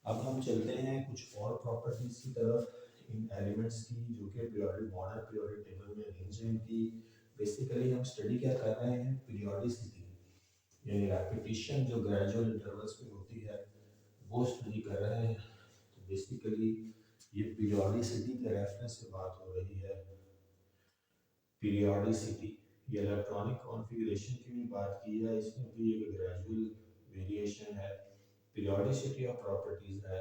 अब हम चलते हैं कुछ और प्रॉपर्टीज़ की तरफ इन एलिमेंट्स की जो कि पीरियोडिक मॉडल पीरियोडिक टेबल में अरेंज हैं। इनकी बेसिकली हम स्टडी क्या कर रहे हैं, पीरियोडिसिटी यानी रेपिटेशन जो ग्रेजुअल इंटरवल्स में होती है वो स्टडी कर रहे हैं। तो बेसिकली ये पीरियोडिसिटी के रेफरेंस से बात हो रही है। पीरियोडिसिटी ये इलेक्ट्रॉनिक कॉन्फ़िगरेशन की भी बात की है, इसमें भी एक ग्रेजुअल वेरिएशन है। पीरियोडिसिटी ऑफ प्रॉपर्टीज़ है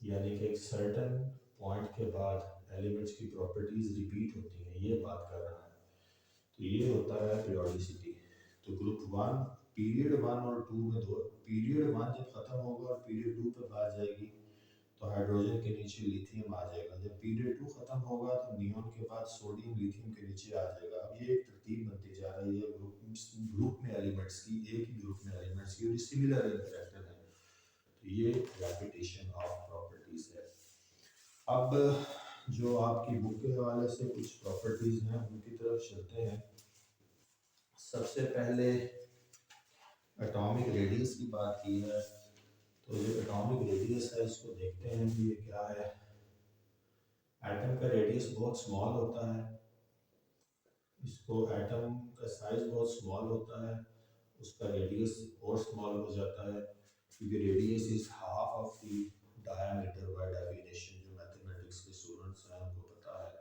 यानी कि एक सर्टन पॉइंट के बाद एलिमेंट्स की प्रॉपर्टीज़ रिपीट होती हैं, ये बात कर रहा है। तो ये होता है पीरियोडिसिटी। तो ग्रुप वन पीरियड वन और टू में दो, पीरियड वन जब ख़त्म होगा और पीरियड टू पे बात जाएगी तो हाइड्रोजन के नीचे लिथियम आ जाएगा। जब पीरियड टू ख़त्म होगा तो नियॉन के बाद सोडियम लिथियम के नीचे आ जाएगा। अब ये एक तरतीब बनती जा रही है ग्रुप में एलिमेंट्स की, एक ही ग्रुप में एलिमेंट्स की, और सिमिलर कैरेक्टर है। तो ये रेपिटेशन ऑफ प्रॉपर्टीज़ है। अब जो आपकी बुक के हवाले से कुछ प्रॉपर्टीज़ हैं उनकी तरफ चलते हैं। सबसे पहले एटॉमिक रेडियस की बात की है, तो जो एटॉमिक रेडियस है इसको देखते हैं कि ये क्या है। एटम का रेडियस बहुत स्मॉल होता है, इसको एटम का साइज बहुत स्मॉल होता है, उसका रेडियस और स्मॉल हो जाता है क्योंकि radius is half of the diameter by definition. जो मैथमेटिक्स के स्टूडेंट्स हैं उनको पता है,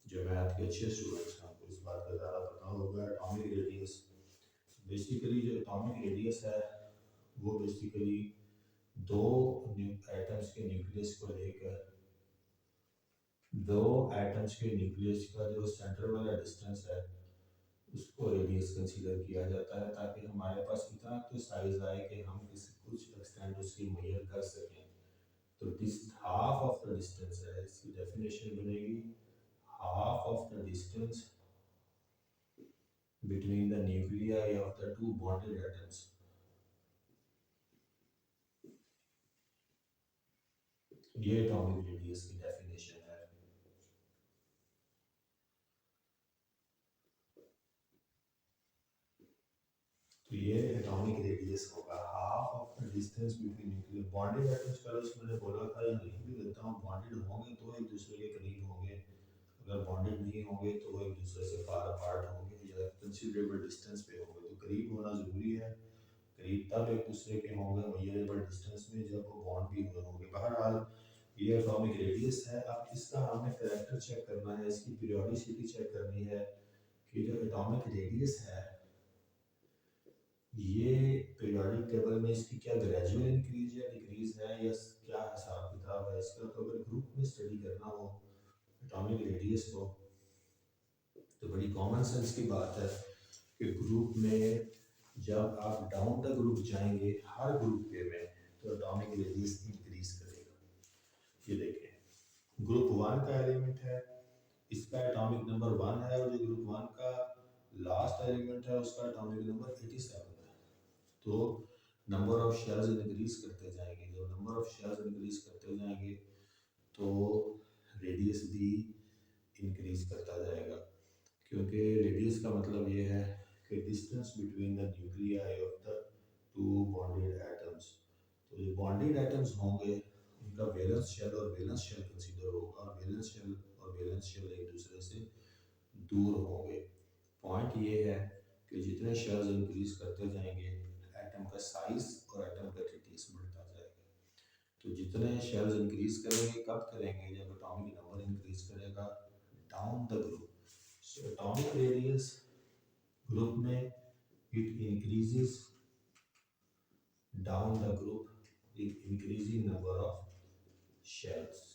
जो मैथ के अच्छे स्टूडेंट्स हैं उनको इस बात का ज़्यादा पता होगा। एटॉमिक रेडियस बेसिकली जो एटॉमिक रेडियस है वो बेसिकली दो एटम्स के न्यूक्लियस को लेकर, दो एटम्स के न्यूक्लियस का जो सेंटर वाला डिस्टेंस है उसको रेडियस कंसीडर किया जाता है, ताकि हमारे पास इतना तो साइज आए कि हम किसी कुछ एक्सटेंट उसकी मेजर कर सकें। तो this half of the distance है, इसकी डेफिनेशन बनेगी half of the distance between the nuclei of the two bonded atoms. ये एटॉमिक रेडियस की डेफिनेशन है। तो ये एटॉमिक रेडियस होगा half of the distance between nuclear bonded atoms. पहले मैंने बोला था या लिख भी देता हूँ, बॉन्डेड होंगे तो एक दूसरे के करीब होंगे, अगर बॉन्डेड नहीं होंगे तो वो एक दूसरे से फार अपार्ट होंगे या कंसीडरेबल डिस्टेंस पे होंगे। तो करीब होना ज़रूरी है, करीब तब एक दूसरे के होंगे मेजरेबल डिस्टेंस में जब वो बॉन्ड भी हुए होंगे। बहरहाल ये एटॉमिक रेडियस है। अब इसका हमें कैरेक्टर चेक करना है, इसकी पीरियोडिसिटी चेक करनी है कि जो एटॉमिक रेडियस है ये पीरियोडिक टेबल में इसकी क्या ग्रेजुअल इंक्रीज या डिक्रीज है या क्या हिसाब किताब है इसका। तो अगर ग्रुप में स्टडी करना हो एटॉमिक रेडियस को तो बड़ी कॉमन सेंस की बात है कि ग्रुप में जब आप डाउन द ग्रुप जाएंगे हर ग्रुप के में तो एटॉमिक रेडियस इंक्रीज करेगा। ये देखें ग्रुप वन का एलिमेंट है, इसका एटॉमिक नंबर 1 है, और जो ग्रुप वन का लास्ट एलिमेंट है उसका एटॉमिक नंबर 87 है। तो नंबर ऑफ शेल्स इंक्रीज करते जाएंगे, जब नंबर ऑफ शेल्स इंक्रीज करते जाएंगे तो रेडियस भी इंक्रीज करता जाएगा, क्योंकि रेडियस का मतलब ये है कि distance between the nuclei of the two bonded atoms. तो जो बॉन्डेड एटम्स होंगे उनका वैलेंस शेल और वैलेंस शेल कंसीडर होगा, और वैलेंस शेल और वैलेंस शेल एक दूसरे से दूर होंगे। पॉइंट ये है कि जितने शेल्स इंक्रीज करते जाएंगे एटम का साइज और एटम का रेडियस बढ़ता जाएगा। तो जितने शेल्स इंक्रीज करेंगे कब करेंगे, जब एटॉमिक नंबर इंक्रीज करेगा down the group. So atomic radius group में it increases down the group with increasing number of shells.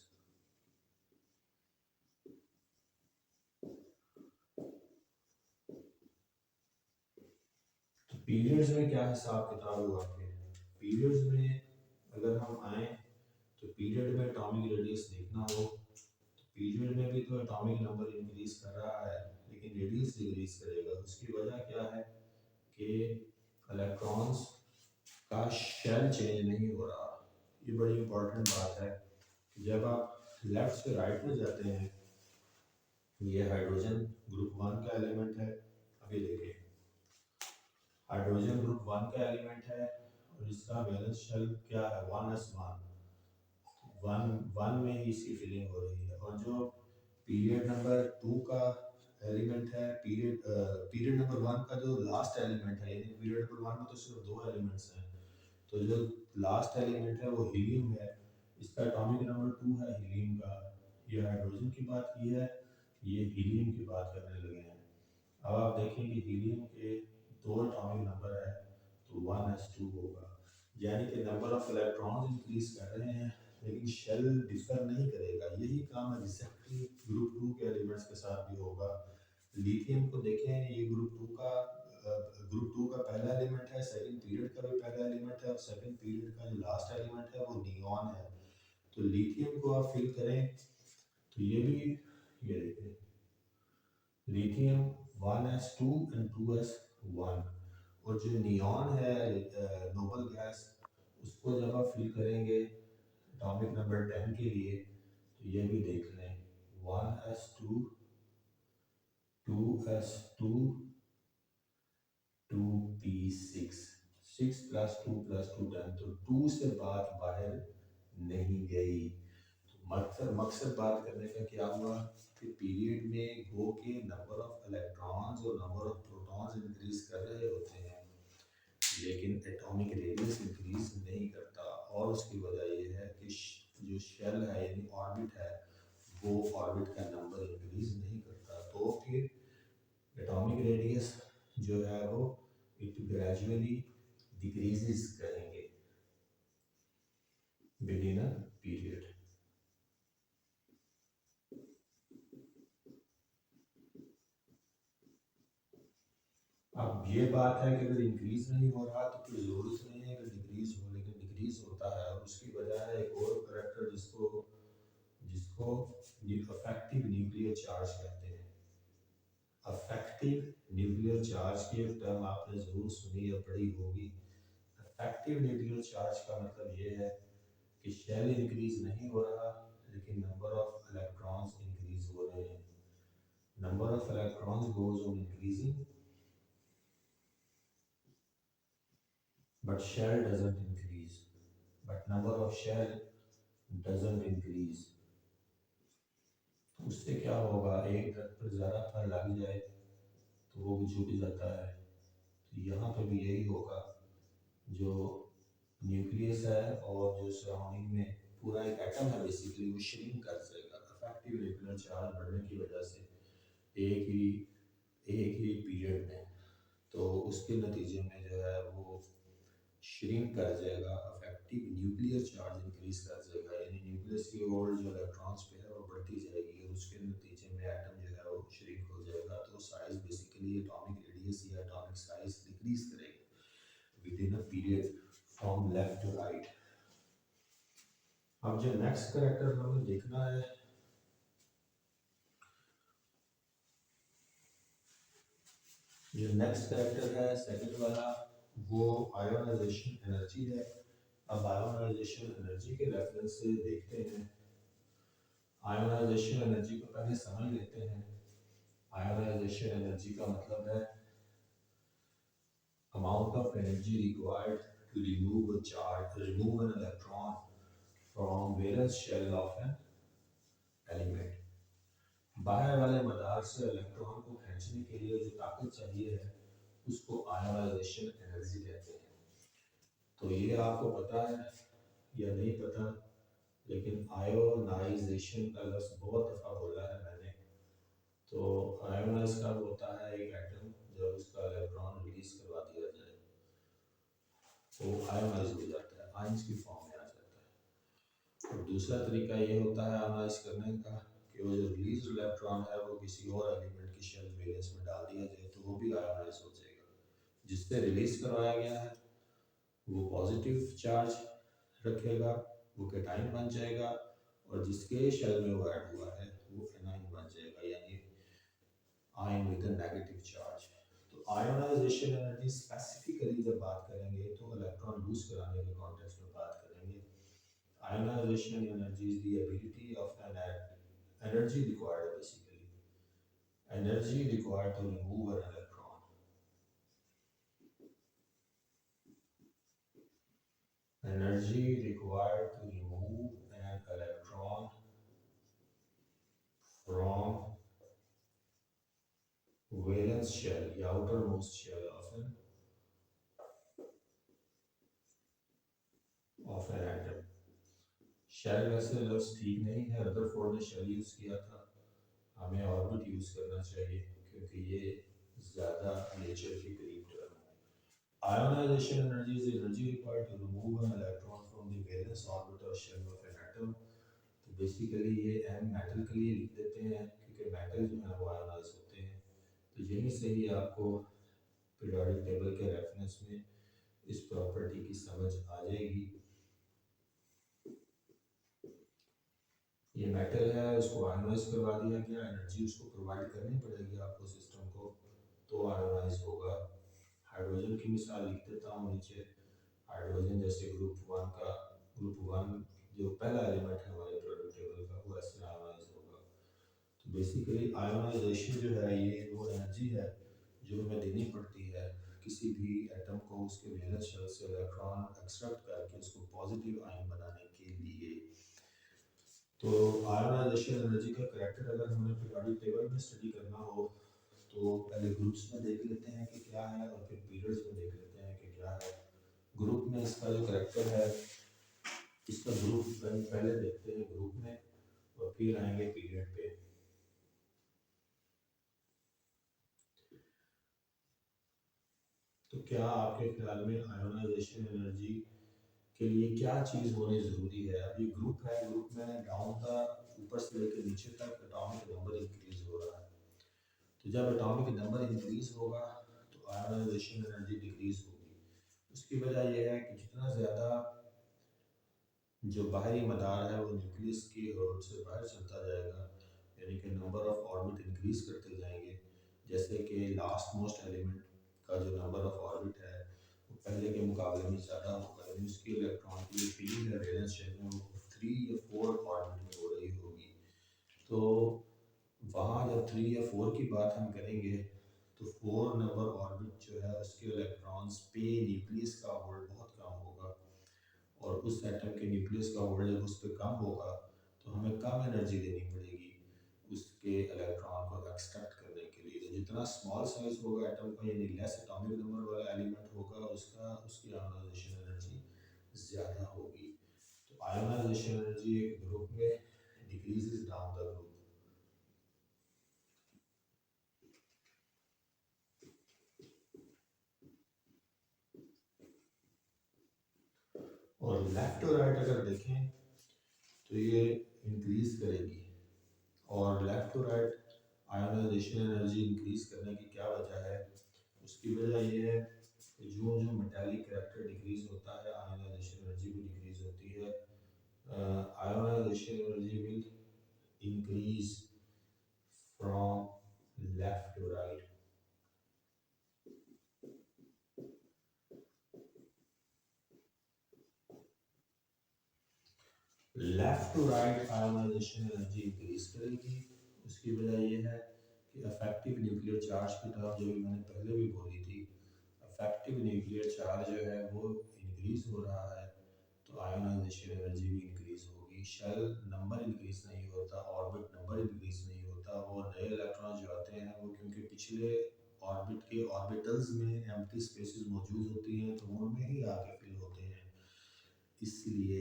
तो पीरियड्स में क्या हिसाब किताब हुआ फिर, पीरियड्स में अगर हम आए तो पीरियड में एटॉमिक रेडियस देखना हो तो पीरियड में भी तो एटॉमिक नंबर इंक्रीज कर रहा है लेकिन रेडियस डिक्रीज करेगा। उसकी वजह क्या है कि इलेक्ट्रॉन्स का शेल चेंज नहीं हो रहा। ये बड़ी इंपॉर्टेंट बात है। जब आप लेफ्ट से राइट में जाते हैं, ये हाइड्रोजन ग्रुप वन का एलिमेंट है, अभी देखिए हाइड्रोजन ग्रुप वन का एलिमेंट है और इसका वैलेंस शेल क्या है, 1s1। वन वन में ही इसकी फिलिंग हो रही है। और जो पीरियड नंबर 2 का एलिमेंट है, पीरियड नंबर 1 का जो लास्ट एलिमेंट है, यानी पीरियड नंबर 1 में तो सिर्फ 2 एलिमेंट्स हैं, तो जो लास्ट एलिमेंट है वो हीलियम है। इसका एटॉमिक नंबर 2 है हीलियम का। ये हाइड्रोजन की बात की है, ये हीलियम की बात करने लगे हैं। अब आप देखेंगे हीलियम के 2 एटॉमिक नंबर है, तो 1s2 होगा, यानी कि नंबर ऑफ इलेक्ट्रॉन्स इंक्रीज कर रहे हैं, लेकिन शेल डिफर नहीं करेगा। यही काम एग्जैक्टली ग्रुप 2 के एलिमेंट्स के साथ भी होगा। लिथियम को देखें, ये ग्रुप 2 का पहला एलिमेंट है, सेकंड पीरियड का भी पहला एलिमेंट है, और सेकंड पीरियड का जो लास्ट एलिमेंट है वो नियॉन है। तो लिथियम को आप फिल करें तो ये भी, ये देखें, लिथियम 1s2 एंड 2s1। और जो नियॉन है नोबल गैस, उसको जब आप फिल करेंगे एटॉमिक नंबर 10 के लिए, तो ये भी देख लें, 1s2 2s2 2p6, 6 + 2 + 2 10, तो 2 से बात बाहर नहीं गई। तो मकसद मकसद बात करने का क्या हुआ कि पीरियड में गो के नंबर ऑफ इलेक्ट्रॉन्स और नंबर ऑफ प्रोटॉन्स इंक्रीज कर रहे होते हैं, लेकिन एटॉमिक रेडियस इंक्रीज नहीं करता। और उसकी वजह यह है कि जो शेल है यानी ऑर्बिट है, वो ऑर्बिट का नंबर इंक्रीज नहीं करता। तो फिर एटॉमिक रेडियस जो है वो इट ग्रेजुअली डिक्रीजेस करेंगे विद इन अ पीरियड। अब ये बात है कि अगर इंक्रीज नहीं हो रहा तो कोई ज़रूरत नहीं है कि डिक्रीज हो, लेकिन डिक्रीज होता है। और उसकी वजह है एक और करेक्टर जिसको जिसको अफेक्टिव न्यूक्लियर चार्ज कहते हैं। अफेक्टिव न्यूक्लियर चार्ज की एक टर्म आपने ज़रूर सुनी या पढ़ी होगी। अफेक्टिव न्यूक्लियर चार्ज का मतलब ये है कि शेल इंक्रीज नहीं हो रहा, लेकिन नंबर ऑफ इलेक्ट्रॉन्स इंक्रीज हो रहे हैं। Number of electrons goes on increasing, but shell doesn't increase, but number of shell doesn't increase। तो उससे क्या होगा, एक दरख्त पर ज़्यादा फल लग जाए तो वो भी झुक जाता है। तो यहाँ पे भी यही होगा, जो न्यूक्लियस है और जो सराउंडिंग में पूरा एक एटम है बेसिकली, वो श्रिंक कर जाएगा अफेक्टिव न्यूक्लियर चार्ज बढ़ने की वजह से एक ही पीरियड में। तो उसके नतीजे में जो है वो श्रिंक कर जाएगा, अफेक्टिव न्यूक्लियर चार्ज इंक्रीज कर जाएगा, यानी न्यूक्लियस की ओर जो इलेक्ट्रॉन्स पे है वो बढ़ती जाएगी, और उसके नतीजे में एटम जो है वो श्रिंक हो जाएगा। तो साइज बेसिकली एटॉमिक रेडियस या एटॉमिक साइज डिक्रीज करेगा within a period from left to right. अब जो नेक्स्ट करेक्टर हमें देखना है, जो नेक्स्ट करेक्टर है सेकंड वाला, वो आयोनाइजेशन एनर्जी है। अब आयोनाइजेशन एनर्जी के रेफरेंस से देखते हैं। आयोनाइजेशन एनर्जी को पहले समझ लेते हैं। आयोनाइजेशन एनर्जी का मतलब है amount of energy required to remove an electron from valence shell of an element. बाहर वाले मदार से इलेक्ट्रॉन को खींचने के लिए जो ताकत चाहिए है, उसको आयोनाइजेशन एनर्जी कहते हैं। तो ये आपको पता है या नहीं पता, लेकिन आयोनाइजेशन का लफ्ज़ बहुत दफ़ा बोला है मैंने। तो आयोनाइज कब होता है एक एटम, जब उसका इलेक्ट्रॉन रिलीज करवा दिया जाए तो आयोनाइज हो जाता है, आयंस की फॉर्म में आ जाता है। और दूसरा तरीका ये होता है आयोनाइज करने का कि वो जो रिलीज इलेक्ट्रॉन है वो किसी और एलिमेंट की शेल वैलेंस में डाल दिया जाए, तो वो भी आयोनाइज हो जाएगा। जिससे रिलीज करवाया गया है वो पॉजिटिव चार्ज रखेगा, वो कैटाइन बन जाएगा, और जिसके शेल में वो ऐड हुआ है वो एनाइन बन जाएगा, यानी आयन विद नेगेटिव चार्ज। तो आयोनाइजेशन एनर्जी स्पेसिफिकली जब बात करेंगे तो इलेक्ट्रॉन लूज कराने के कॉन्टेक्स्ट में बात करेंगे। Ionisation energy is the ability of an energy required, basically energy required to remove an electron. energy required to remove an electron from valence shell या outermost shell of an atom. Shell वैसे लफ्ज ठीक नहीं है, Rutherford ने shell use किया था, हमें ऑर्बिट यूज करना चाहिए क्योंकि ये ज्यादा नेचर के करीब टर्म है. Ionization energy is the energy required to remove an electron from the valence orbit or shell of an atom. तो बेसिकली ये m मेटल के लिए लिख देते हैं क्योंकि मेटल जो है वो आयोनाइज होते हैं. तो यहीं से ही आपको पीरियोडिक टेबल के रेफरेंस में इस प्रॉपर्टी की समझ आ जाएगी. ये मेटल है, उसको आयोनाइज करवा दिया गया, एनर्जी उसको प्रोवाइड करनी पड़ेगी आपको सिस्टम को, तो आयोनाइज होगा. हाइड्रोजन की मिसाल लिख देता हूँ नीचे. हाइड्रोजन जैसे ग्रुप वन जो पहला एलिमेंट है हमारे पीरियोडिक टेबल का, वो ऐसे आयोनाइज होगा. तो बेसिकली आयोनाइजेशन जो है ये वो एनर्जी है जो हमें देनी पड़ती है किसी भी एटम को उसके वैलेंस शेल से इलेक्ट्रॉन एक्सट्रैक्ट करके उसको पॉजिटिव आयन बनाने के लिए. तो आयोनाइजेशन एनर्जी का करैक्टर अगर हमने पीरियोडिक टेबल में स्टडी करना हो तो पहले ग्रुप्स में देख लेते हैं कि क्या है और फिर पीरियड्स में देख लेते हैं कि क्या है. ग्रुप में इसका जो करैक्टर है इसका ग्रुप पहले देखते हैं ग्रुप में और फिर आएंगे पीरियड पे. तो क्या आपके ख्याल में आयोनाइजेशन एनर्जी के लिए क्या चीज़ होनी ज़रूरी है? अब ये ग्रुप है, ग्रुप में डाउन का ऊपर से लेकर नीचे तक एटॉमिक नंबर इंक्रीज हो रहा है. तो जब एटॉमिक नंबर इंक्रीज होगा तो आयोनाइजेशन एनर्जी डिक्रीज होगी. उसकी वजह यह है कि जितना ज़्यादा जो बाहरी मदार है वो न्यूक्लियस की ओर से बाहर चलता जाएगा, यानी कि नंबर ऑफ ऑर्बिट इंक्रीज करते जाएंगे. जैसे कि लास्ट मोस्ट एलिमेंट का जो नंबर ऑफ ऑर्बिट है वो पहले के मुकाबले में ज़्यादा होगा, यानी उसकी इलेक्ट्रॉन की फीलिंग है वैलेंस शेल में वो 3 या 4 ऑर्बिट में हो रही होगी. तो वहाँ जब 3 या 4 की बात हम करेंगे तो 4 नंबर ऑर्बिट जो है उसके इलेक्ट्रॉन्स पे न्यूक्लियस का होल्ड बहुत कम होगा, और उस एटम के न्यूक्लियस का होल्ड जब उस पर कम होगा तो हमें कम एनर्जी देनी पड़ेगी उसके इलेक्ट्रॉन को एक्सट्रैक्ट करने के लिए. तो जितना स्मॉल साइज होगा एटम का, यानी लेस एटॉमिक नंबर वाला एलिमेंट होगा, उसकी आयोनाइजेशन एनर्जी ज़्यादा होगी. तो आयोनाइजेशन एनर्जी एक ग्रुप में डिक्रीजेस डाउन द ग्रुप. और लेफ्ट और राइट अगर देखें तो ये इंक्रीज करेगी. और left to right ionisation energy increase करने की क्या वजह है? उसकी वजह ये है कि जो जो मेटालिक करैक्टर डिक्रीज होता है आयोनाइजेशन एनर्जी भी डिक्रीज होती है. Ionisation energy will increase from left to right. Left to right ionisation energy increase करेगी. उसकी वजह ये है कि अफेक्टिव न्यूक्लियर चार्ज की टर्म जो भी मैंने पहले भी बोली थी, अफेक्टिव न्यूक्लियर चार्ज जो है वो इंक्रीज हो रहा है तो आयोनाइजेशन एनर्जी भी इंक्रीज होगी. शेल नंबर इंक्रीज नहीं होता, ऑर्बिट नंबर इंक्रीज नहीं होता. वो नए इलेक्ट्रॉन जो आते हैं वो क्योंकि पिछले ऑर्बिट के ऑर्बिटल्स में एम्प्टी स्पेसेस मौजूद होती हैं तो उनमें ही आके फिल होते हैं. इसलिए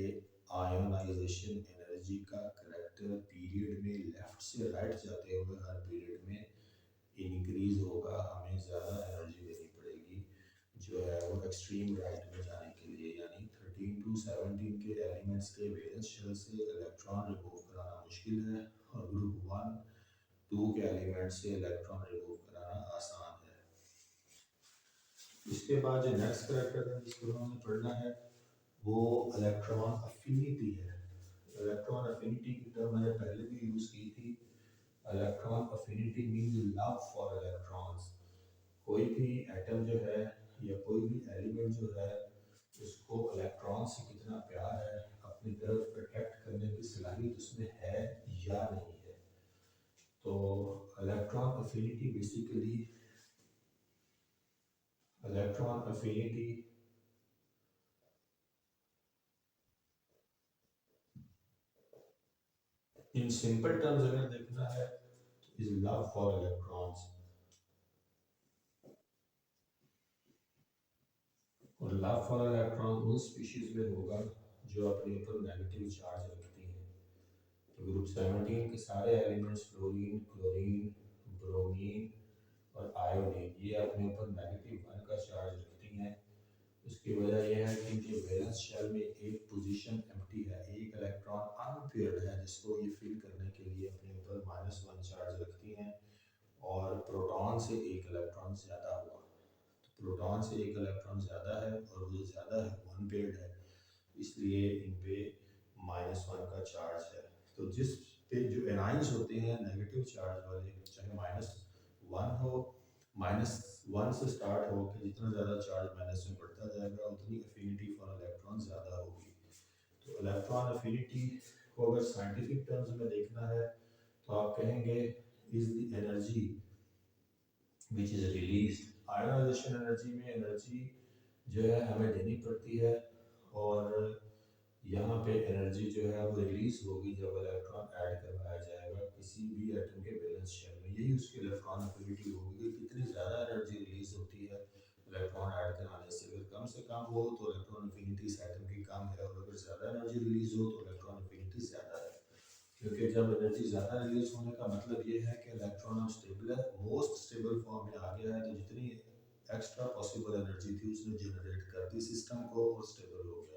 आयोनाइजेशन एनर्जी का करैक्टर पीरियड में लेफ्ट से राइट जाते हुए हर पीरियड में इंक्रीज होगा. हमें ज़्यादा एनर्जी देनी पड़ेगी जो है वो एक्सट्रीम राइट में जाने के लिए, यानी 13 to 17 के एलिमेंट्स के वैलेंस शेल से इलेक्ट्रॉन रिमूव कराना मुश्किल है और ग्रुप 1 2 के एलिमेंट से इलेक्ट्रॉन रिमूव कराना आसान है. इसके बाद जो नेक्स्ट करैक्टर है जिसको हमें पढ़ना है वो इलेक्ट्रॉन अफिनिटी है. इलेक्ट्रॉन अफिनिटी की टर्म मैंने पहले भी यूज़ की थी. Electron affinity means love for electrons. कोई भी एटम जो है या कोई भी एलिमेंट जो है उसको इलेक्ट्रॉन से कितना प्यार है, अपनी तरफ अट्रैक्ट करने की सलाहियत उसमें है या नहीं है. तो electron affinity basically electron affinity in simple terms अगर देखना है, इज लव फॉर इलेक्ट्रॉन्स। और लव फॉर इलेक्ट्रॉन उन स्पीशीज में होगा जो अपने ऊपर नेगेटिव चार्ज रखती हैं। तो ग्रुप 17 के सारे एलिमेंट्स फ्लोरीन, क्लोरीन, ब्रोमीन और आयोडीन ये अपने ऊपर नेगेटिव 1 का चार्ज रखती हैं। उसकी वजह यह है कि इनके वैलेंस शेल में एक पोजीशन एम्प्टी है, एक इलेक्ट्रॉन अनपेयर्ड है, जिसको ये फिल करने के लिए अपने ऊपर -1 चार्ज रखती हैं। और प्रोटॉन से एक इलेक्ट्रॉन ज़्यादा हुआ, तो प्रोटॉन से एक इलेक्ट्रॉन ज़्यादा है और वो ज़्यादा है, अनपेयर्ड है, इसलिए इन पे -1 का चार्ज है। तो जिस पे जो एनाइंस होते हैं नेगेटिव चार्ज वाले, चाहे -1 हो, -1 से स्टार्ट हो कि जितना ज़्यादा चार्ज माइनस में बढ़ता जाएगा उतनी अफिनिटी फॉर इलेक्ट्रॉन ज़्यादा होगी। तो इलेक्ट्रॉन अफिनिटी को अगर साइंटिफिक टर्म्स में देखना है तो आप कहेंगे is the energy which is release. Ionisation energy में एनर्जी जो है हमें देनी पड़ती है, और यहाँ पे एनर्जी जो है वो रिलीज होगी जब इलेक्ट्रॉन ऐड करवाया जाएगा किसी भी एटम के वैलेंस शेल में। यही उसकी इलेक्ट्रॉन अफिनिटी होगी कि कितनी ज़्यादा एनर्जी रिलीज होती है इलेक्ट्रॉन ऐड कराने से। अगर कम से कम हो तो इलेक्ट्रॉन अफिनिटी इस एटम की कम है, और अगर ज़्यादा एनर्जी रिलीज हो तो इलेक्ट्रॉन अफिनिटी ज़्यादा है। क्योंकि जब एनर्जी ज़्यादा रिलीज होने का मतलब ये है कि इलेक्ट्रॉन अब स्टेबल है, मोस्ट स्टेबल फॉर्म में आ गया है, तो जितनी एक्स्ट्रा पॉसिबल एनर्जी थी उसने जनरेट कर दी सिस्टम को और स्टेबल हो गया।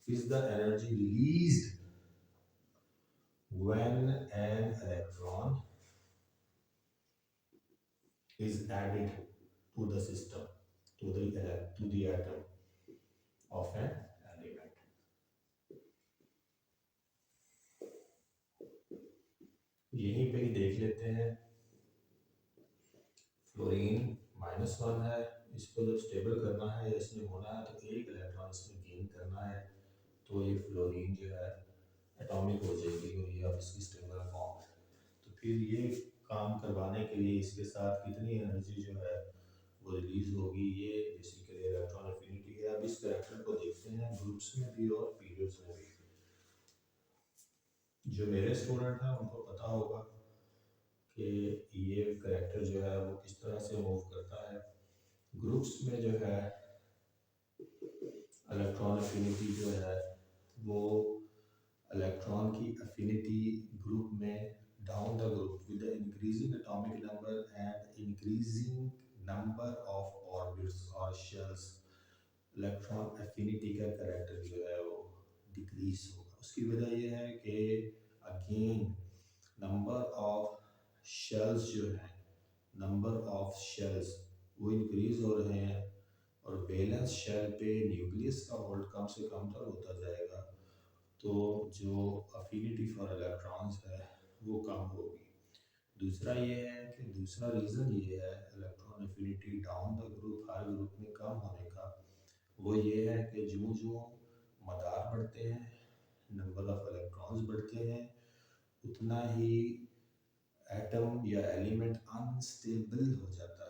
Is the energy released when an electron is added to the system, to the atom of an element. यहीं पे ही देख लेते हैं, फ्लोरीन -1 है, इसको जब स्टेबल करना है या इसमें होना है तो एक इलेक्ट्रॉन इसमें गेन करना है, तो ये फ्लोरीन जो है एटॉमिक हो जाएगी और ये अब इसकी स्टेबल फॉर्म है। तो फिर ये काम करवाने के लिए इसके साथ कितनी एनर्जी जो है वो रिलीज होगी, ये बेसिकली इलेक्ट्रॉन अफिनिटी है। अब इस कैरेक्टर को देखते हैं ग्रुप्स में भी और पीरियड्स में भी। जो मेरे स्टूडेंट हैं उनको पता होगा कि ये कैरेक्टर जो है वो किस तरह से मूव करता है। ग्रुप्स में जो है इलेक्ट्रॉन अफिनिटी जो है वो इलेक्ट्रॉन की अफिनिटी ग्रुप में down the group with the increasing atomic number and increasing number of orbits और शेल्स, इलेक्ट्रॉन एफिनिटी का करेक्टर जो है वो डिक्रीज होगा। उसकी वजह यह है कि अगेन नंबर ऑफ शेल्स जो है, नंबर ऑफ शेल्स वो इंक्रीज हो रहे हैं, और वैलेंस शेल पे न्यूक्लियस का होल्ड कम से कम तर होता जाएगा, तो जो अफिनिटी फॉर इलेक्ट्रॉन्स है वो कम होगी। दूसरा ये है कि दूसरा रीज़न ये है electron affinity down the group her group में कम होने का, वो ये है कि जो जो मदार बढ़ते हैं, नंबर ऑफ इलेक्ट्रॉन्स बढ़ते हैं, उतना ही एटम या एलिमेंट अनस्टेबल हो जाता है।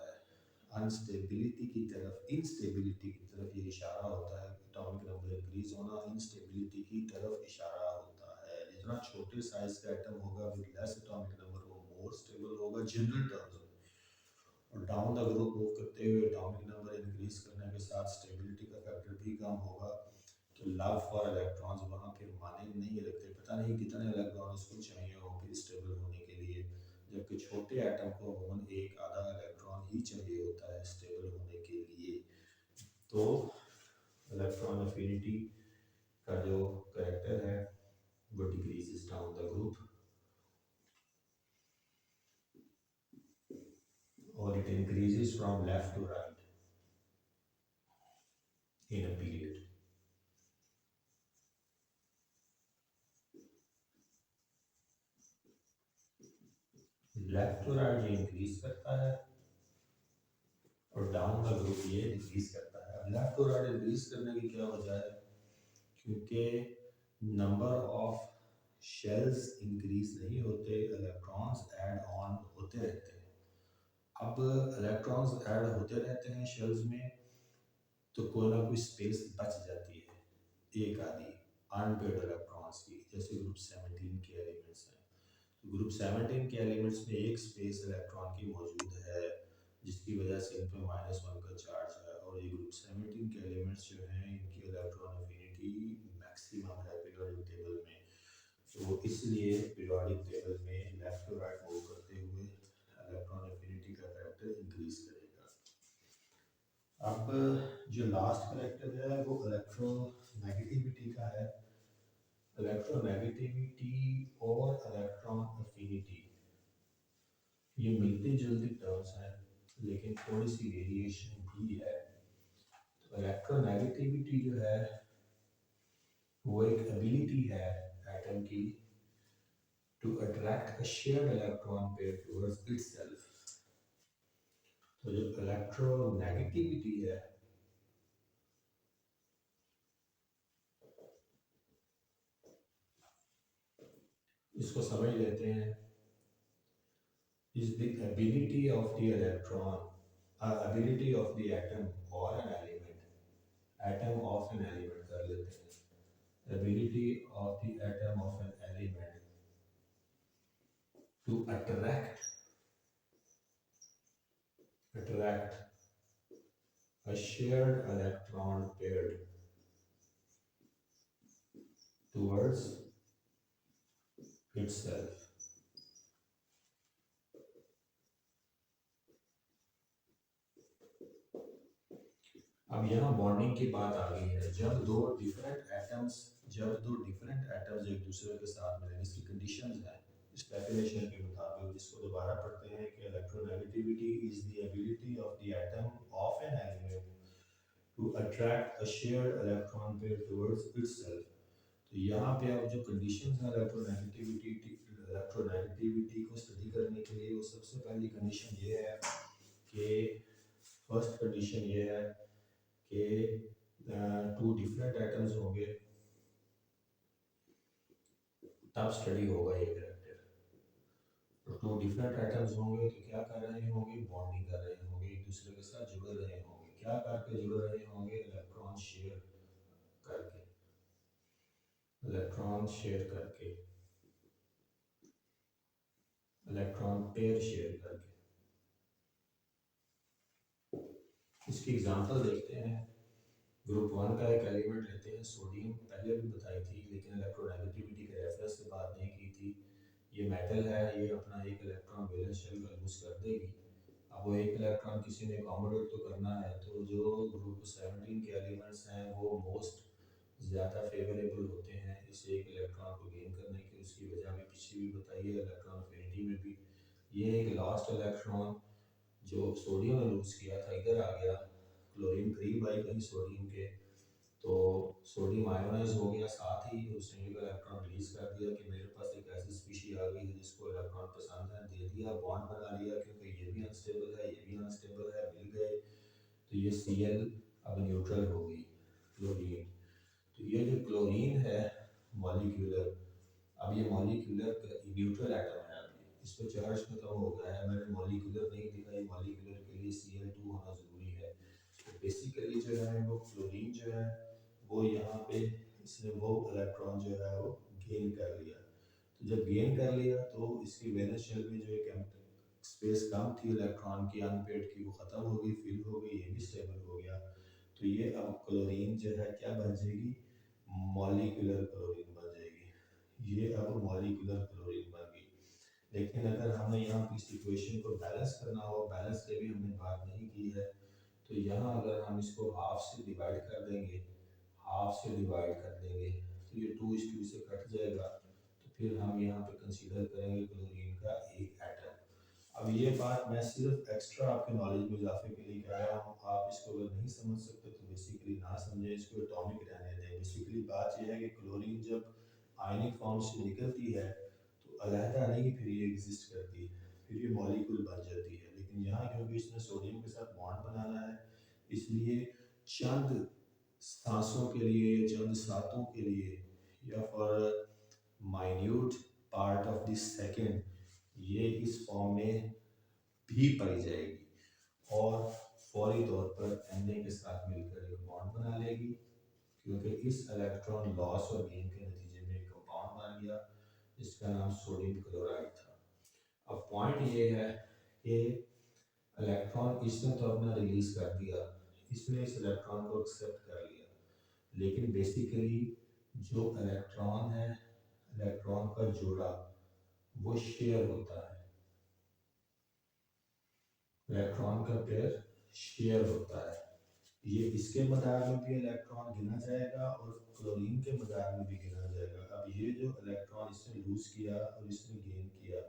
अनस्टेबिलिटी की तरफ, इंस्टेबिलिटी की तरफ ये इशारा होता है। एटॉमिक नंबर इंक्रीज होना इंस्टेबिलिटी की तरफ इशारा होता है। जितना छोटे साइज का एटम होगा विद लेस एटॉमिक नंबर वो मोर स्टेबल होगा जनरल टर्म्स में। और डाउन द ग्रुप मूव करते हुए एटॉमिक नंबर इंक्रीज करने के साथ स्टेबिलिटी का फैक्टर भी कम होगा, तो लव फॉर इलेक्ट्रॉन्स वहाँ फिर माने नहीं रखते। पता नहीं कितने इलेक्ट्रॉन उसको चाहिए होंगे स्टेबल होने के लिए, जबकि छोटे एटम को अमूमन एक आधा इलेक्ट्रॉन ही चाहिए होता है स्टेबल होने के लिए। तो इलेक्ट्रॉन अफिनिटी का जो करेक्टर है वो डिक्रीजेस डाउन द ग्रुप, और it increases from left to right in a period. Left to right ये इंक्रीज करता है और डाउन द ग्रुप ये डिक्रीज करता है। अब लेफ्ट टू राइट इंक्रीज करने की क्या वजह है? क्योंकि नंबर ऑफ शेल्स इंक्रीज नहीं होते, इलेक्ट्रॉन्स ऐड ऑन होते रहते हैं। अब इलेक्ट्रॉन्स ऐड होते रहते हैं शेल्स में, तो कोई ना कोई स्पेस बच जाती है एक आधी। अनपेड इलेक्ट्रॉन्स की, जैसे ग्रुप 17 के एलिमेंट्स हैं। तो ग्रुप 17 के एलिमेंट्स में एक स्पेस इलेक्ट्रॉन की मौजूद है, जिसकी वजह से इन पे -1 का चार्ज है। और ये ग्रुप 17 के एलिमेंट्स जो हैं, इनकी इलेक्ट्रॉन अफिनिटी मैक्सिमम है पीरियोडिक टेबल में। तो इसलिए पीरियोडिक टेबल में लेफ्ट टू राइट मूव करते हुए इलेक्ट्रॉन अफिनिटी का फैक्टर इंक्रीज करेगा। अब जो लास्ट करेक्टर है वो इलेक्ट्रोनेगेटिविटी का है। इलेक्ट्रोनेगेटिविटी और इलेक्ट्रॉन अफिनिटी ये मिलती जुलती टर्म्स हैं, लेकिन थोड़ी सी वेरिएशन भी है। तो इलेक्ट्रोनेगेटिविटी जो है वो एक एबिलिटी है एटम की to attract a shared electron pair towards itself. तो जो इलेक्ट्रोनेगेटिविटी है इसको समझ लेते हैं, is the ability of the electron, ability of the atom or an element, atom of an element कर लेते हैं, ability of the atom of an element to attract a shared electron paired towards itself. अब यहाँ bonding की बात आ गई है। जब दो डिफरेंट एटम्स एक दूसरे के साथ मिलेंगे, इसकी कंडीशंस हैं इस डेफिनेशन के मुताबिक, जिसको दोबारा पढ़ते हैं कि electronegativity is the ability of the atom of an element to attract a shared electron pair towards itself. तो यहाँ पे अब जो कंडीशंस हैं इलेक्ट्रोनेगेटिविटी को स्टडी करने के लिए, वो सबसे पहली कंडीशन ये है कि फर्स्ट कंडीशन ये है कि टू डिफरेंट एटम्स होंगे तब स्टडी होगा ये करेक्टर। तो टू डिफरेंट एटम्स होंगे तो क्या कर रहे होंगे, बॉन्डिंग कर रहे होंगे, एक दूसरे के साथ जुड़ रहे होंगे। क्या करके जुड़ रहे होंगे, इलेक्ट्रॉन शेयर करके, इलेक्ट्रॉन शेयर करके, इलेक्ट्रॉन पेयर शेयर करके। इसकी एग्जांपल देखते हैं। ग्रुप 1 का एक एलिमेंट लेते हैं सोडियम, पहले भी बताई थी लेकिन इलेक्ट्रोनेगेटिविटी के रेफरेंस से बात नहीं की थी। ये मेटल है, ये अपना एक इलेक्ट्रॉन वैलेंस शेल का यूज़ कर देगी। अब वो एक इलेक्ट्रॉन किसी ने अकोमोडेट तो करना है, तो जो ग्रुप 17 के एलिमेंट्स हैं वो मोस्ट ज़्यादा फेवरेबल होते हैं इस एक इलेक्ट्रॉन को गेन करने की। उसकी वजह भी पीछे भी बताई है, इलेक्ट्रॉन अफिनिटी में भी। ये एक लास्ट इलेक्ट्रॉन जो सोडियम ने लूज़ किया था इधर आ गया, क्लोरीन करीब आई कहीं सोडियम के, तो सोडियम आयोनाइज हो गया, साथ ही उसने एक इलेक्ट्रॉन रिलीज कर दिया कि मेरे पास एक ऐसी स्पीशी आ गई है जिसको इलेक्ट्रॉन पसंद है, दे दिया, बॉन्ड बना लिया, क्योंकि ये भी अनस्टेबल है, ये भी अनस्टेबल है, मिल गए। तो ये Cl अब न्यूट्रल हो गई, क्लोरीन। तो ये जो क्लोरीन है मॉलिक्यूलर, अब ये मॉलिक्यूलर न्यूट्रल एटम है, अभी इस पर चार्ज खत्म हो गया है। मैंने मॉलिक्यूलर नहीं दिखा, ये मॉलिक्यूलर के लिए Cl2 होना ज़रूरी है। तो बेसिकली जो है वो क्लोरीन जो है वो यहाँ पे इसने वो इलेक्ट्रॉन जो है वो गेन कर लिया। तो जब गेन कर लिया तो इसकी वैलेंस शेल में जो एक स्पेस कम थी इलेक्ट्रॉन की अनपेड की, वो ख़त्म हो गई, फिल हो गई, ये भी स्टेबल हो गया। तो ये अब क्लोरीन जो है क्या बन जाएगी, मॉलिक्यूलर क्लोरीन बन जाएगी। ये अब मॉलिक्यूलर क्लोरीन बन गई। लेकिन अगर हमने यहाँ पे इस इक्वेशन को बैलेंस करना हो, बैलेंस की भी हमने बात नहीं की है, तो यहाँ अगर हम इसको हाफ से डिवाइड कर देंगे, हाफ से डिवाइड कर देंगे तो ये 2:2 से कट जाएगा। तो फिर हम यहाँ पे कंसीडर करेंगे क्लोरीन का एक एटम। अब ये बात मैं सिर्फ एक्स्ट्रा आपके नॉलेज में इजाफे के लिए कह रहा हूँ। आप इसको अगर नहीं समझ सकते तो बेसिकली ना समझें, इसको एटॉमिक रहने दें। बेसिकली बात यह है कि क्लोरीन जब आयनिक फॉर्म से निकलती है तो अलहदा नहीं फिर ये एग्जिस्ट करती है, फिर ये मॉलिक्यूल बन जाती है। लेकिन यहाँ क्योंकि इसने सोडियम के साथ बॉन्ड बनाना है, इसलिए चंद सांसों के लिए, चंद सातों के लिए, या for minute part of this second, ये इस फॉर्म में भी पाई जाएगी और फौरी तौर पर Na के साथ मिलकर एक बॉन्ड बना लेगी। क्योंकि इस इलेक्ट्रॉन लॉस और गेन के नतीजे में एक कंपाउंड बन गया जिसका नाम सोडियम क्लोराइड था। अब पॉइंट ये है कि इलेक्ट्रॉन इसने तो अपना रिलीज कर दिया, इसने इस इलेक्ट्रॉन को एक्सेप्ट कर लिया, लेकिन बेसिकली जो इलेक्ट्रॉन है, इलेक्ट्रॉन का जोड़ा वो शेयर होता है, इलेक्ट्रॉन का पेयर शेयर होता है। ये इसके मदार में भी इलेक्ट्रॉन गिना जाएगा और क्लोरीन के मदार में भी गिना जाएगा। अब ये जो इलेक्ट्रॉन इसने लूज किया और इसने गेन किया,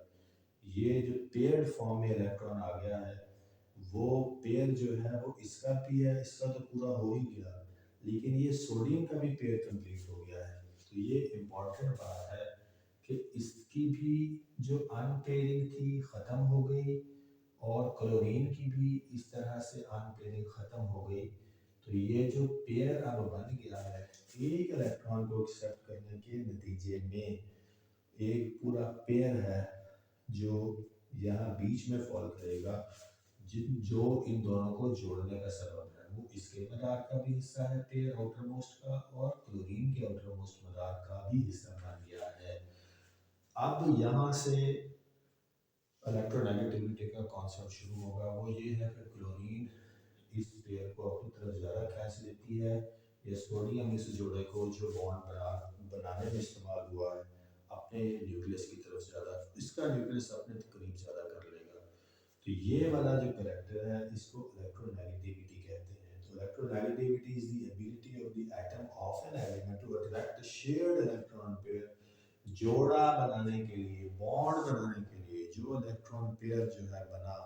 ये जो पेयर्ड फॉर्म में इलेक्ट्रॉन आ गया है, वो पेयर जो है वो इसका भी है, इसका तो पूरा हो ही गया, लेकिन ये सोडियम का भी पेयर कंप्लीट हो गया है। तो ये इम्पॉर्टेंट बात है कि इसकी भी जो अनपेयरिंग थी ख़त्म हो गई और क्लोरीन की भी इस तरह से अनपेयरिंग ख़त्म हो गई। तो ये जो पेयर अब बन गया है, एक इलेक्ट्रॉन को एक्सेप्ट करने के नतीजे में एक पूरा पेयर है जो यहाँ बीच में फॉल करेगा, जो इन दोनों को जोड़ने का सबब है। वो इसके मदार का भी हिस्सा है पेयर आउटर मोस्ट का, और क्लोरीन के आउटर मोस्ट मदार का भी हिस्सा बन गया है। अब यहाँ से इलेक्ट्रोनेगेटिविटी का कॉन्सेप्ट शुरू होगा। वो ये है कि क्लोरीन इस पेयर को अपनी तरफ ज़्यादा खींच लेती है, या सोडियम इस जोड़े को जो बॉन्ड बनाने में इस्तेमाल हुआ है अपने न्यूक्लियस की तरफ ज़्यादा, इसका न्यूक्लियस अपने करीब ज़्यादा कर लेगा। तो ये वाला जो करेक्टर है इसको इलेक्ट्रोनेगेटिविटी कहते हैं। तो electronegativity is the ability of the atom of an element to attract the shared electron pair. जोड़ा बनाने के लिए, बॉन्ड बनाने के लिए जो इलेक्ट्रॉन पेयर जो है बना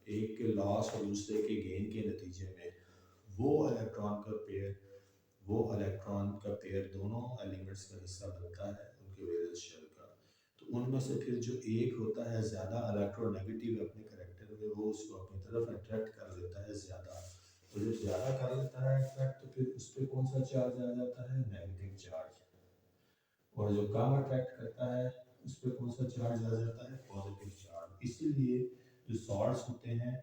एक के लॉस और दूसरे के गेन के नतीजे में, वो इलेक्ट्रॉन का पेयर, वो इलेक्ट्रॉन का पेयर दोनों एलिमेंट्स का हिस्सा बनता है उनके वैलेंस शेल का। तो उनमें से फिर जो एक होता है ज़्यादा इलेक्ट्रोनेगेटिव अपने करेक्टर में, वो उसको अपनी तरफ अट्रैक्ट कर लेता है ज़्यादा। तो जब ज़्यादा कर लेता है अट्रैक्ट, तो फिर उस पर कौन सा चार्ज आ जाता है? Negative charge. और जो कम अट्रैक्ट करता है उस पर कौन सा चार्ज आ जाता है? Positive charge. इसीलिए जो सॉल्ट्स होते हैं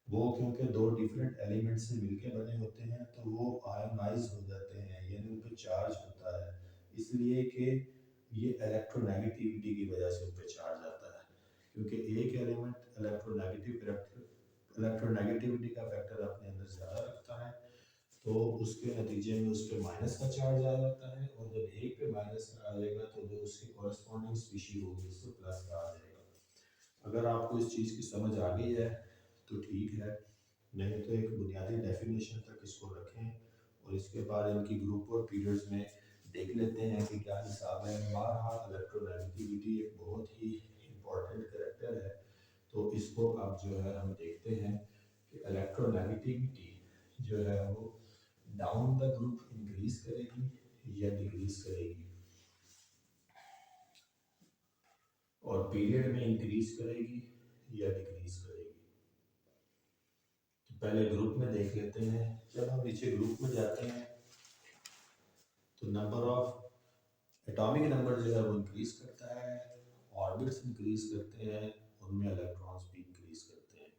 वो क्योंकि दो डिफरेंट एलिमेंट से मिलके बने होते हैं, तो वो आयोनाइज हो जाते हैं, यानी उन पर चार्ज होता है, इसलिए कि ये इलेक्ट्रोनेगेटिविटी की वजह से उन पर चार्ज आता है। क्योंकि एक एलिमेंट इलेक्ट्रोनेगेटिविटी का फैक्टर अपने अंदर ज़्यादा रखता है, तो उसके नतीजे में उस पर माइनस का चार्ज आ जाता है, और जब एक पे माइनस का आ जाएगा तो जो उसकी कॉरस्पॉन्डिंग स्पीशीज होगी उससे प्लस का आ जाएगा। अगर आपको इस चीज़ की समझ आ गई है तो ठीक है, नहीं तो एक बुनियादी डेफिनेशन तक इसको रखें और इसके बाद इनकी ग्रुप और पीरियड्स में देख लेते हैं कि क्या हिसाब है। बहरहाल इलेक्ट्रोनेगेटिविटी एक बहुत ही इम्पोर्टेंट करेक्टर है। तो इसको अब जो है हम देखते हैं कि इलेक्ट्रोनेगेटिविटी जो है वो डाउन द ग्रुप इंक्रीज करेगी या डिक्रीज करेगी, और पीरियड में इंक्रीज करेगी या डिक्रीज करेगी। तो पहले ग्रुप में देख लेते हैं। जब हम नीचे ग्रुप में जाते हैं तो नंबर ऑफ एटॉमिक नंबर जो है वो इंक्रीज करता है, ऑर्बिट्स इंक्रीज करते हैं, उनमें इलेक्ट्रॉन्स भी इंक्रीज करते हैं।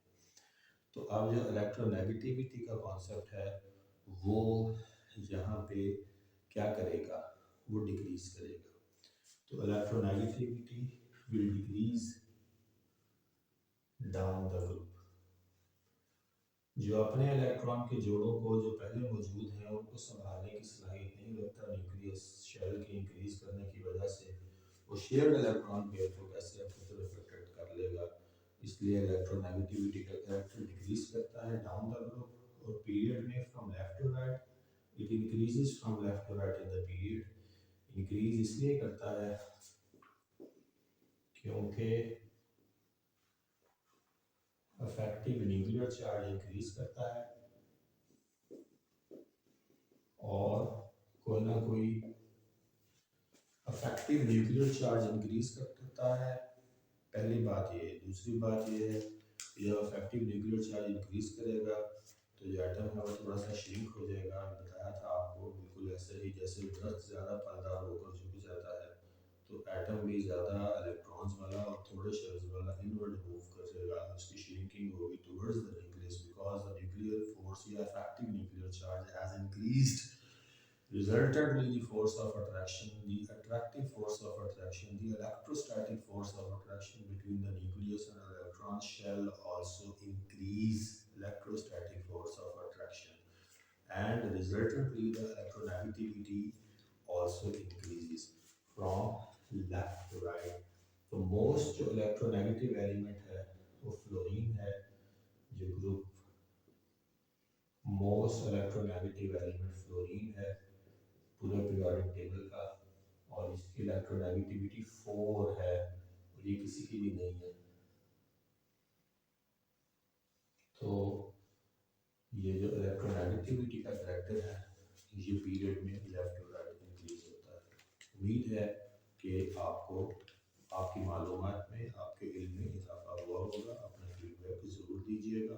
तो अब जो इलेक्ट्रोनेगेटिविटी का कॉन्सेप्ट है वो यहाँ पे क्या करेगा? वो डिक्रीज करेगा। तो electronegativity will decrease down the group. जो अपने इलेक्ट्रॉन के जोड़ों को जो पहले मौजूद हैं उनको संभालने की सलाहियत नहीं रखता न्यूक्लियस शेल के इंक्रीज करने की वजह से, वो शेयर्ड इलेक्ट्रॉन पेयर को कैसे अपनी तरफ अट्रैक्ट कर लेगा। इसलिए इलेक्ट्रोनेगेटिविटी का कैरेक्टर डिक्रीज करता है डाउन द ग्रुप, और पीरियड में from left to right it increases from left to right in the period. Increase इसलिए करता है क्योंकि अफेक्टिव न्यूक्लियर चार्ज इंक्रीज करता है, और कोई ना कोई अफेक्टिव न्यूक्लियर चार्ज इंक्रीज करता है। पहली बात ये है। दूसरी बात ये है कि जब अफेक्टिव न्यूक्लियर चार्ज इंक्रीज करेगा तो जो एटम है वो थोड़ा सा श्रिंक हो जाएगा। बताया था आपको, बिल्कुल ऐसे ही जैसे दरख्त ज़्यादा फलदार होकर झुक जाता है, तो एटम भी ज़्यादा इलेक्ट्रॉन्स वाला और थोड़े शेल्स वाला इनवर्ड मूव करेगा, उसकी श्रिंकिंग होगी towards the nucleus because the nuclear force या effective nuclear charge has increased Resultantly, the force of attraction, the attractive force of attraction, the electrostatic force of attraction between the nucleus and electron shell also increase electrostatic force of attraction, and resultantly the electronegativity also increases from left to right. तो most जो electronegative element है वो fluorine है, जो group most electronegative element fluorine है पूरे periodic table का, और इसकी इलेक्ट्रोनेगेटिविटी 4 है और ये किसी की भी नहीं है। तो ये जो इलेक्ट्रोनेगेटिविटी का करेक्टर है ये पीरियड में लेफ्ट और राइट इंक्रीज होता है। उम्मीद है कि आपको आपकी मालूमात में, आपके इल्म में इजाफा हुआ होगा। अपना फीडबैक ज़रूर दीजिएगा।